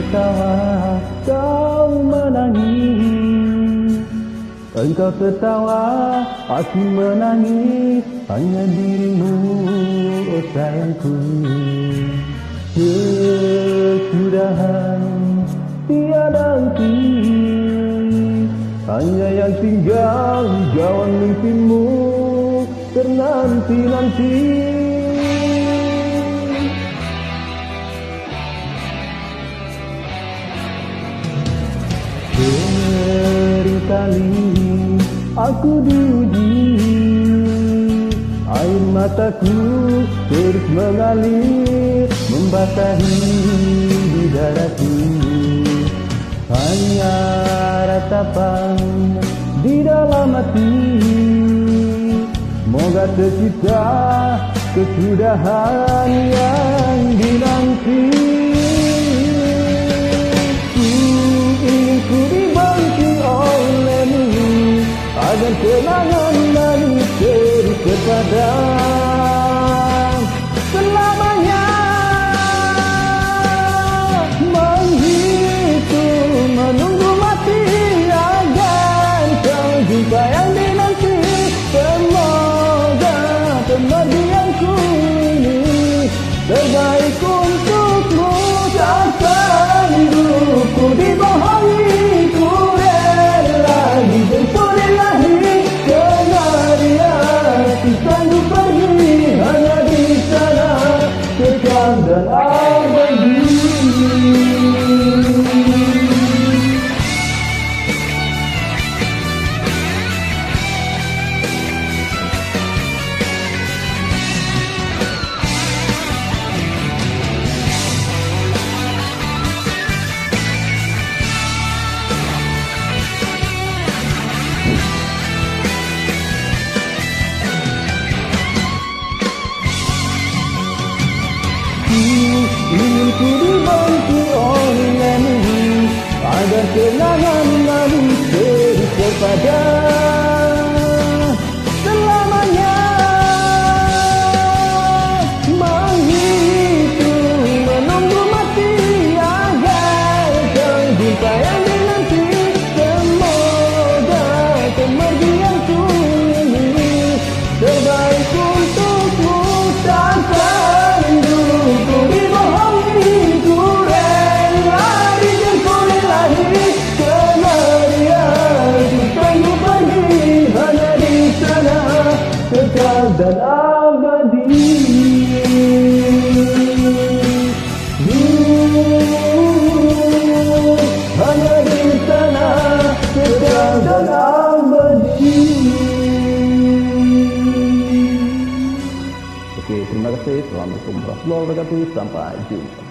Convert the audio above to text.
tertawa, kau menangis. Engkau tertawa, aku menangis, hanya dirimu, oh sayangku. Kesudahan tiada arti, hanya yang tinggal jauhan mimpimu ternanti-nanti. Berkali aku diuji, air mataku terus mengalir, membasahi di dadaku. Hanya ratapan di dalam hati, moga tercipta kesudahan yang dinanti. Ku dibenci olehmu, agar kenangan manis terus terpadam selamanya. Menghitung, menunggu mati, agar kau jumpa yang dinanti. Semoga kemergianku ini terbaik untukmu. Takkan hidupku dibohongi, ku rela dijemput ilahi, karena dia sanggup pergi hanya di sana, kekal dan abadi. Ingin ku dibenci olehmu, agar kenangan manis terus terpadam selamanya. Menghitung, menunggu mati, agar kau jumpa yang dinanti. Semoga kemergianku ini terbaik untukmu. Takkan hidupku dibohongi, ku rela dijemput ilahi, karena dia sanggup pergi hanya di sana, kekal dan abadi. Hanya di sana, kekal dan abadi. Oke, terima kasih. Assalamualaikum warahmatullahi wabarakatuh. Sampai jumpa.